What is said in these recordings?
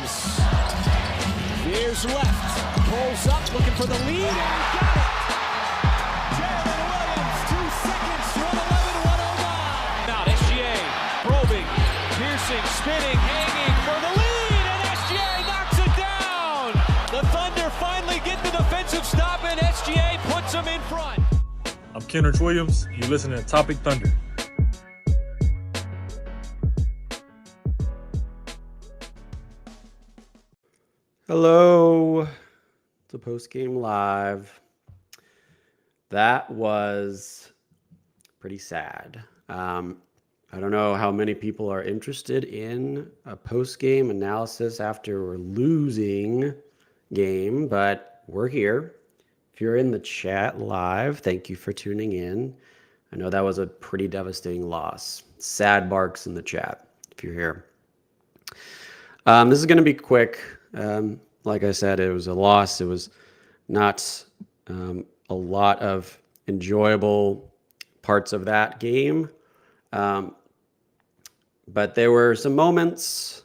Williams veers left, pulls up, looking for the lead, and he got it. Jalen Williams, 2 seconds, 1:11.109. Now SGA probing, piercing, spinning, hanging for the lead, and SGA knocks it down. The Thunder finally get the defensive stop, and SGA puts them in front. I'm Kenrich Williams. You're listening to Topic Thunder. Hello, it's a post-game live. That was pretty sad. I don't know how many people are interested in a post-game analysis after a losing game, but we're here. If you're in the chat live, thank you for tuning in. I know that was a pretty devastating loss. Sad barks in the chat if you're here. This is going to be quick. Like I said, it was a loss. It was not a lot of enjoyable parts of that game. But there were some moments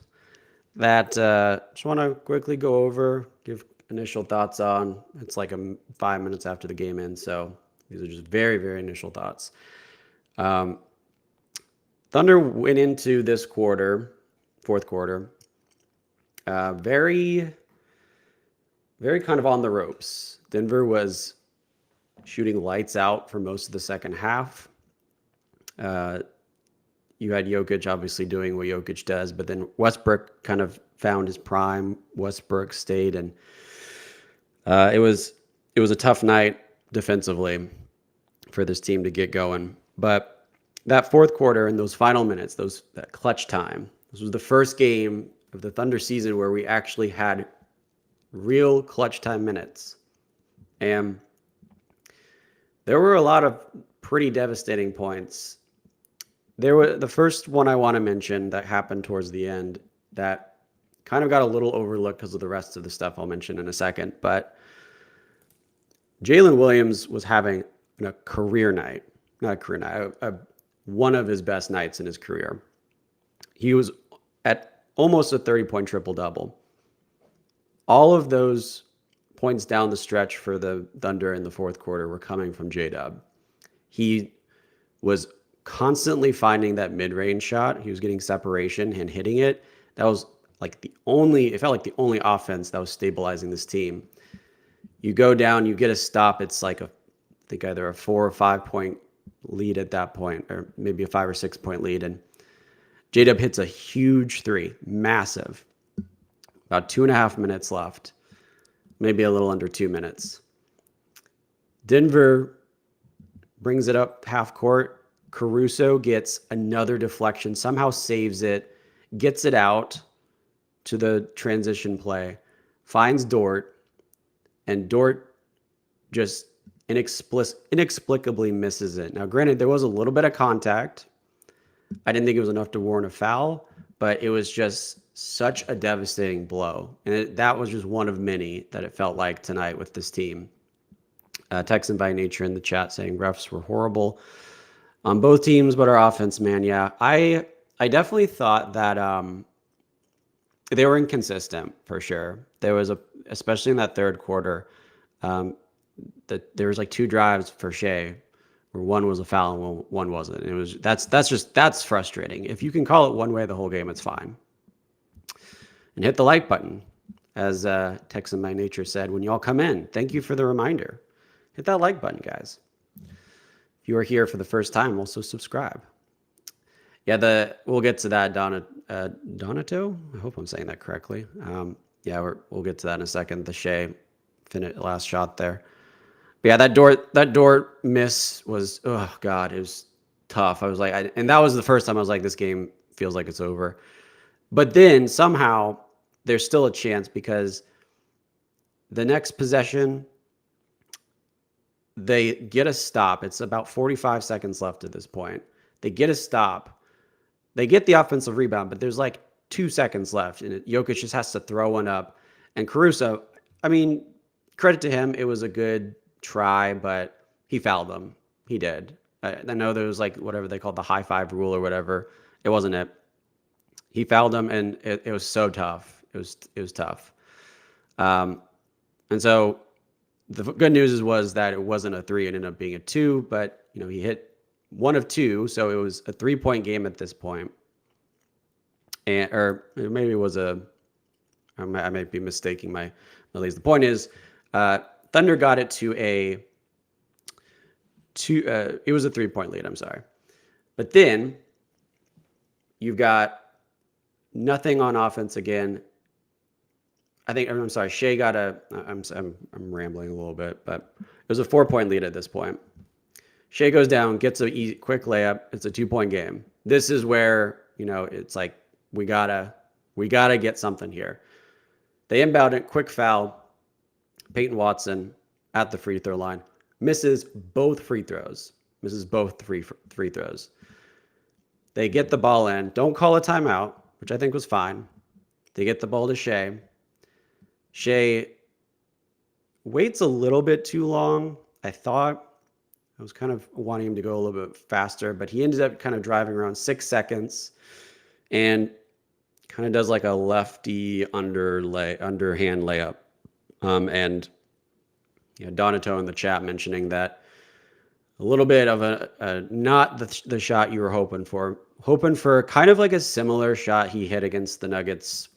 that just want to quickly go over, give initial thoughts on. It's like 5 minutes after the game ends, so these are just very, very initial thoughts. Thunder went into this quarter, fourth quarter, very kind of on the ropes. Denver was shooting lights out for most of the second half. You had Jokic obviously doing what Jokic does, but then Westbrook kind of found his prime. Westbrook stayed, and it was a tough night defensively for this team to get going. But that fourth quarter and those final minutes, that clutch time, this was the first game of the Thunder season where we actually had real clutch time minutes. And there were a lot of pretty devastating points. There was the first one I want to mention that happened towards the end that kind of got a little overlooked because of the rest of the stuff I'll mention in a second. But Jalen Williams was having a career night, not a career night, one of his best nights in his career. He was at almost a 30-point triple-double. All of those points down the stretch for the Thunder in the fourth quarter were coming from J-Dub. He was constantly finding that mid-range shot. He was getting separation and hitting it. That was like it felt like the only offense that was stabilizing this team. You go down, you get a stop. It's like I think either a 4 or 5 point lead at that point, or maybe a 5 or 6 point lead. And J-Dub hits a huge three, massive. About 2.5 minutes left, maybe a little under 2 minutes. Denver brings it up half court. Caruso gets another deflection, somehow saves it, gets it out to the transition play, finds Dort, and Dort just inexplicably misses it. Now, granted, there was a little bit of contact. I didn't think it was enough to warrant a foul, but it was just such a devastating blow. And that was just one of many that it felt like tonight with this team. Texan by Nature in the chat saying refs were horrible on both teams, but our offense, man, yeah. I definitely thought that they were inconsistent for sure. There was especially in that third quarter, that there was like 2 drives for Shea where one was a foul and one wasn't. It was that's frustrating. If you can call it one way the whole game, it's fine. And hit the like button, as Texan by Nature said when you all come in. Thank you for the reminder. Hit that like button, guys. If you are here for the first time, also subscribe. Yeah, we'll get to that. Donato. I hope I'm saying that correctly. We'll get to that in a second. The Shea last shot there. But yeah, that Dort miss was, oh God, it was tough. I was like, and that was the first time I was like, this game feels like it's over. But then somehow there's still a chance because the next possession, they get a stop. It's about 45 seconds left at this point. They get a stop. They get the offensive rebound, but there's like 2 seconds left, and Jokic just has to throw one up. And Caruso, I mean, credit to him, it was a good try, but he fouled them. He did. I know there was like whatever they called the high five rule or whatever. It wasn't it. He fouled him, and it was so tough. It was tough. And so the good news was that it wasn't a 3, it ended up being a 2, but he hit 1 of 2, so it was a 3-point game at this point. Or maybe it was I might be mistaking my leads. The point is, Thunder got it to it was a 3-point lead, I'm sorry. But then you've got nothing on offense again. I'm sorry, Shea got I'm rambling a little bit, but it was a 4-point lead at this point. Shea goes down, gets a quick layup. It's a 2-point game. This is where, it's like, we gotta get something here. They inbound it, quick foul. Peyton Watson at the free throw line misses both free throws. Misses both free throws. They get the ball in. Don't call a timeout, which I think was fine. They get the ball to Shea. Shea waits a little bit too long. I was kind of wanting him to go a little bit faster, but he ended up kind of driving around 6 seconds and kind of does like a lefty underhand layup. And Donato in the chat mentioning that a little bit of a not the shot you were hoping for kind of like a similar shot he hit against the Nuggets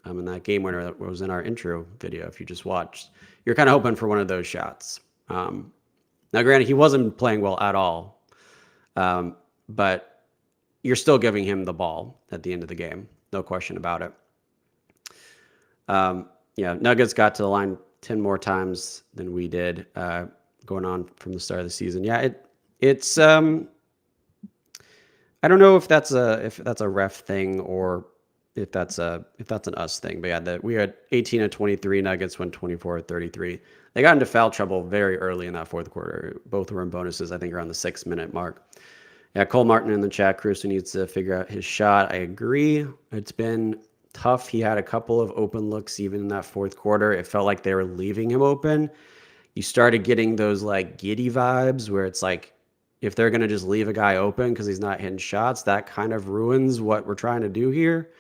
in that game winner that was in our intro video. If you just watched, you're kind of hoping for one of those shots. Now, granted, he wasn't playing well at all, but you're still giving him the ball at the end of the game. No question about it. Nuggets got to the line 10 more times than we did going on from the start of the season. Yeah, it's I don't know if that's a ref thing or if that's an us thing. But yeah, we had 18 of 23. Nuggets went 24 of 33. They got into foul trouble very early in that fourth quarter. Both were in bonuses, I think, around the 6-minute mark. Yeah, Cole Martin in the chat. Caruso needs to figure out his shot. I agree. It's been tough. He had a couple of open looks even in that fourth quarter. It felt like they were leaving him open. You started getting those like giddy vibes where it's like, if they're going to just leave a guy open because he's not hitting shots, that kind of ruins what we're trying to do here.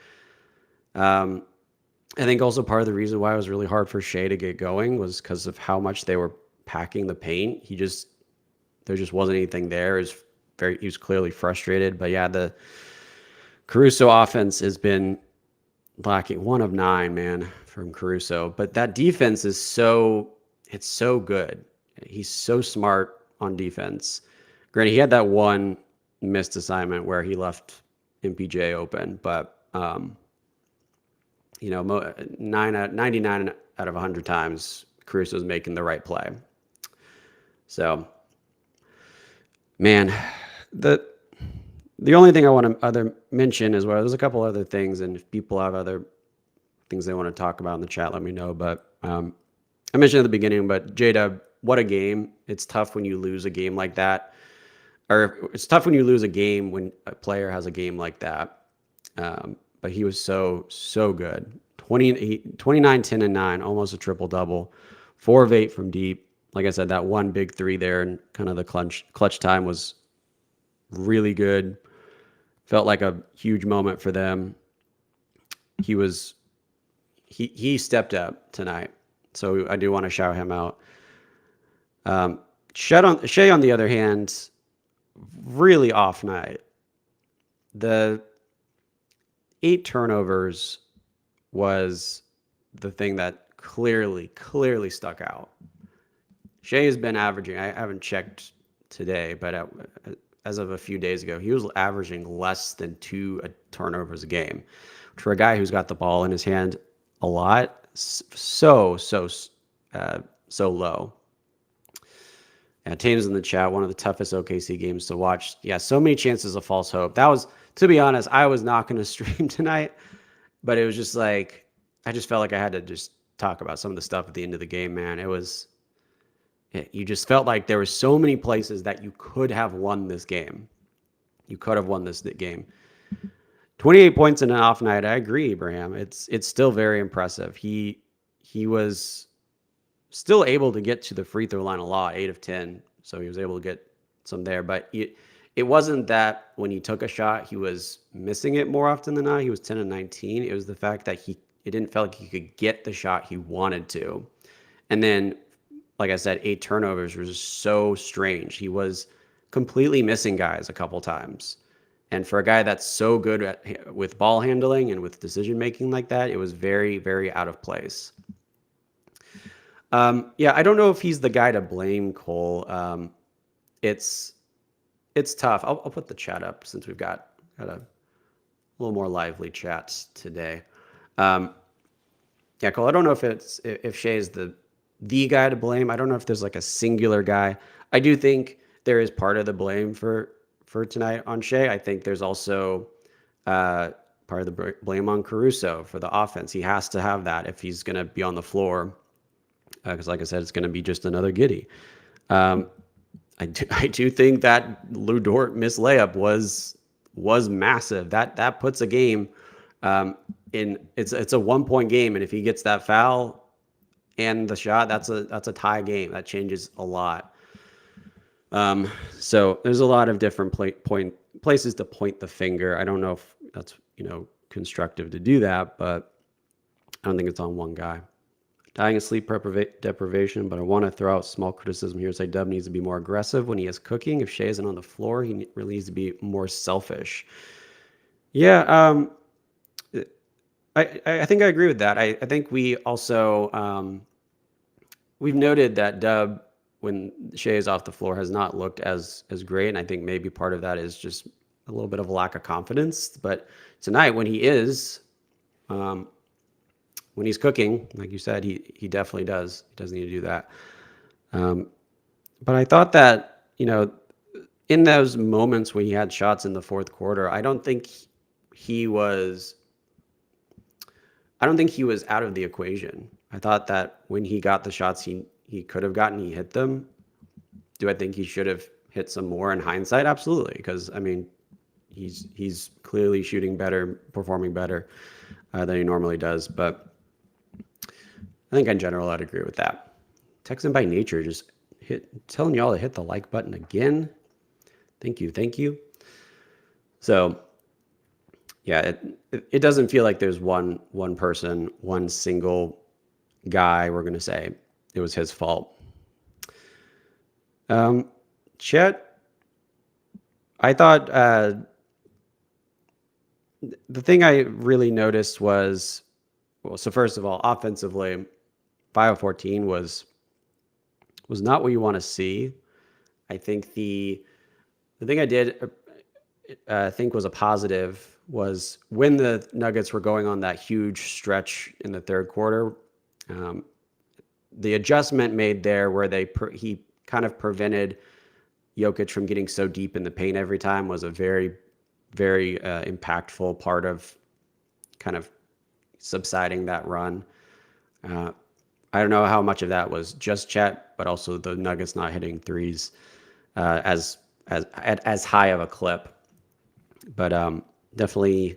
I think also part of the reason why it was really hard for Shea to get going was because of how much they were packing the paint. There just wasn't anything there. He was clearly frustrated. But yeah, the Caruso offense has been lacking. 1 of 9, man, from Caruso. But that defense is so good. He's so smart on defense. Granted, he had that one missed assignment where he left MPJ open, but 99 out of 100 times, Caruso's making the right play. So, man, the only thing I want to mention is, well, there's a couple other things, and if people have other things they want to talk about in the chat, let me know. But I mentioned at the beginning, but J-Dub, what a game. It's tough when you lose a game like that. Or it's tough when you lose a game when a player has a game like that. But he was so good. 29, 10, and 9, almost a triple-double. 4 of 8 from deep. Like I said, that one big 3 there and kind of the clutch time was really good. Felt like a huge moment for them. He stepped up tonight. So I do want to shout him out. Shea, on the other hand, really off night. The 8 turnovers was the thing that clearly stuck out. Shea has been averaging, I haven't checked today, but as of a few days ago, he was averaging less than 2 turnovers a game. For a guy who's got the ball in his hand a lot, so low. Tatum's in the chat, one of the toughest OKC games to watch. Yeah, so many chances of false hope. That was, to be honest, I was not going to stream tonight, but it was just like, I just felt like I had to just talk about some of the stuff at the end of the game, man. You just felt like there were so many places that you could have won this game. You could have won this game. 28 points in an off night. I agree, Abraham. It's still very impressive. He was still able to get to the free throw line a lot, 8 of 10. So he was able to get some there. But it wasn't that when he took a shot, he was missing it more often than not. He was 10 of 19. It was the fact that it didn't feel like he could get the shot he wanted to. And then, like I said, 8 turnovers was so strange. He was completely missing guys a couple times. And for a guy that's so good with ball handling and with decision making like that, it was very, very out of place. Yeah, I don't know if he's the guy to blame, Cole. It's tough. I'll put the chat up since we've got a little more lively chats today. Yeah, Cole, I don't know if Shai is the guy to blame. I don't know if there's like a singular guy. I do think there is part of the blame for tonight on Shai. I think there's also part of the blame on Caruso for the offense. He has to have that if he's going to be on the floor. Because like I said, it's going to be just another Giddey. I do think that Lu Dort missed layup was massive. That puts a game in. It's a 1-point game, and if he gets that foul and the shot, that's a tie game. That changes a lot. So there's a lot of different places to point the finger. I don't know if that's constructive to do that, but I don't think it's on one guy. Dying of sleep deprivation, but I want to throw out small criticism here. Say Dub needs to be more aggressive when he is cooking. If Shai isn't on the floor, he really needs to be more selfish. Yeah, I think I agree with that. I think we also we've noted that Dub, when Shai is off the floor, has not looked as great, and I think maybe part of that is just a little bit of a lack of confidence. But tonight, when he is when he's cooking, like you said, he definitely does. He does need to do that. But I thought that, in those moments when he had shots in the fourth quarter, I don't think he was out of the equation. I thought that when he got the shots he could have gotten, he hit them. Do I think he should have hit some more in hindsight? Absolutely. Because, he's clearly shooting better, performing better than he normally does. But I think in general, I'd agree with that. Texan by nature, just telling y'all to hit the like button again. Thank you. So, yeah, it doesn't feel like there's one person, one single guy we're going to say it was his fault. Chet, I thought the thing I really noticed was, so first of all, offensively, 5 of 14 was not what you want to see. I think the thing I did think was a positive was when the Nuggets were going on that huge stretch in the third quarter, the adjustment made there where he kind of prevented Jokic from getting so deep in the paint every time was a very, very impactful part of kind of subsiding that run. I don't know how much of that was just Chet, but also the Nuggets not hitting threes as high of a clip. But definitely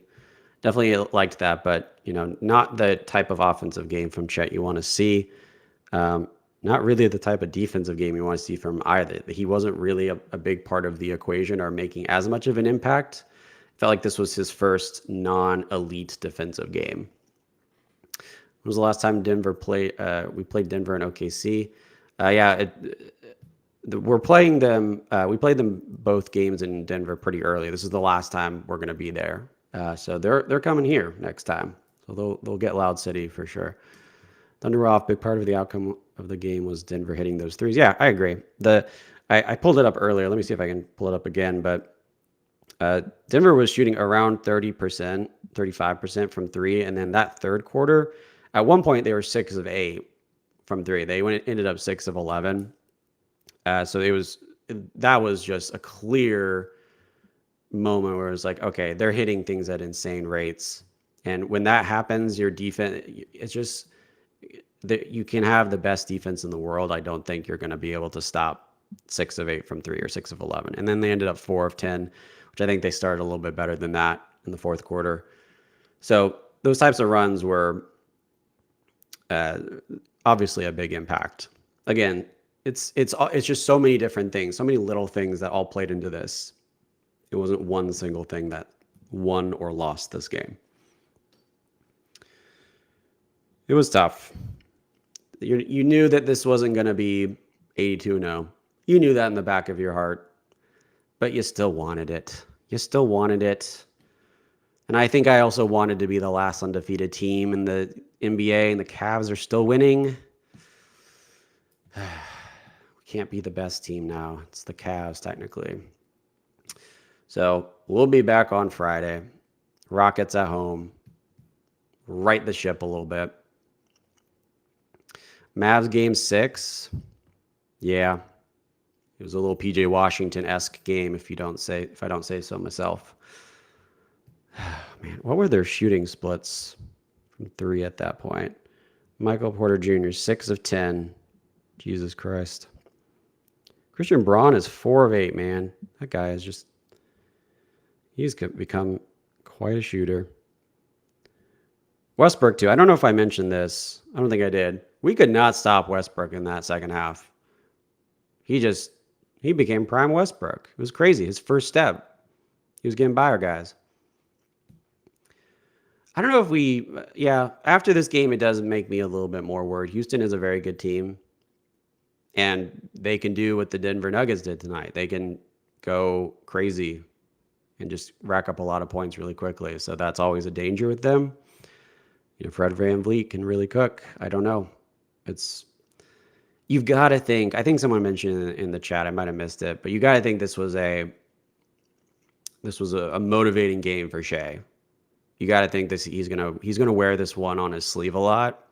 liked that. But not the type of offensive game from Chet you want to see. Not really the type of defensive game you want to see from either. He wasn't really a big part of the equation or making as much of an impact. Felt like this was his first non-elite defensive game. When was the last time Denver played? We played Denver and OKC. We're playing them. We played them both games in Denver pretty early. This is the last time we're going to be there. So they're coming here next time. So they'll get Loud City for sure. Thunder were off. Big part of the outcome of the game was Denver hitting those threes. Yeah, I agree. I pulled it up earlier. Let me see if I can pull it up again. But Denver was shooting around 30%, 35% from three, and then that third quarter. At one point, they were 6 of 8 from three. They ended up 6 of 11. So that was just a clear moment where it was like, okay, they're hitting things at insane rates. And when that happens, your defense, it's just that you can have the best defense in the world. I don't think you're going to be able to stop 6 of 8 from three or 6 of 11. And then they ended up 4 of 10, which I think they started a little bit better than that in the fourth quarter. So those types of runs were obviously a big impact. Again, it's just so many different things, so many little things that all played into this. It wasn't one single thing that won or lost this game. It was tough. You knew that this wasn't going to be 82-0. You knew that in the back of your heart, but you still wanted it. You still wanted it. And I think I also wanted to be the last undefeated team in the NBA, and the Cavs are still winning. We can't be the best team now. It's the Cavs, technically. So we'll be back on Friday. Rockets at home. Right the ship a little bit. Mavs game 6. Yeah. It was a little PJ Washington-esque game if I don't say so myself. Man, what were their shooting splits from 3 at that point? Michael Porter Jr., 6 of 10. Jesus Christ. Christian Braun is 4 of 8, man. That guy is just, he's become quite a shooter. Westbrook, too. I don't know if I mentioned this. I don't think I did. We could not stop Westbrook in that second half. He became prime Westbrook. It was crazy. His first step. He was getting by our guys. I don't know if after this game, it does make me a little bit more worried. Houston is a very good team, and they can do what the Denver Nuggets did tonight. They can go crazy and just rack up a lot of points really quickly. So that's always a danger with them. Fred VanVleet can really cook. I don't know. You've got to think, I think someone mentioned in the chat, I might have missed it, but you got to think this was a motivating game for Shea. You got to think he's gonna wear this one on his sleeve a lot.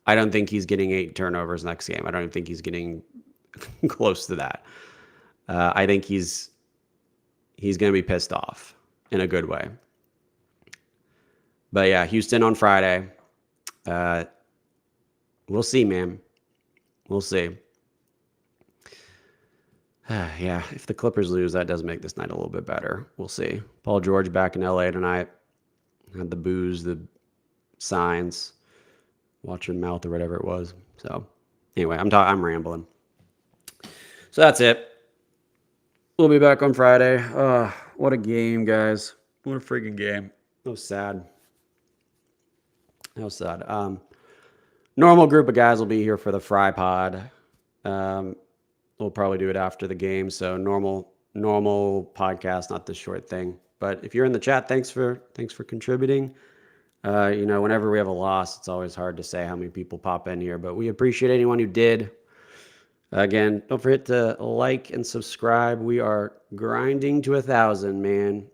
I don't think he's getting 8 turnovers next game. I don't even think he's getting close to that. I think he's gonna be pissed off in a good way. But yeah, Houston on Friday. We'll see, man. We'll see. Yeah, if the Clippers lose, that does make this night a little bit better. We'll see. Paul George back in LA tonight. Had the booze, the signs, watch your mouth or whatever it was. So anyway, I'm rambling. So that's it. We'll be back on Friday. What a game, guys. What a freaking game. That was sad. Normal group of guys will be here for the Fry Pod. We'll probably do it after the game. So normal podcast, not this short thing. But if you're in the chat, thanks for contributing. Whenever we have a loss, it's always hard to say how many people pop in here, but we appreciate anyone who did. Again, don't forget to like and subscribe. We are grinding to 1,000, man.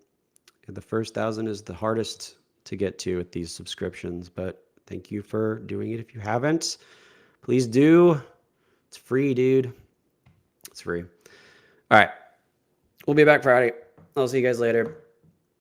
The first 1,000 is the hardest to get to with these subscriptions, but thank you for doing it. If you haven't, please do. It's free, dude. It's free. All right. We'll be back Friday. I'll see you guys later.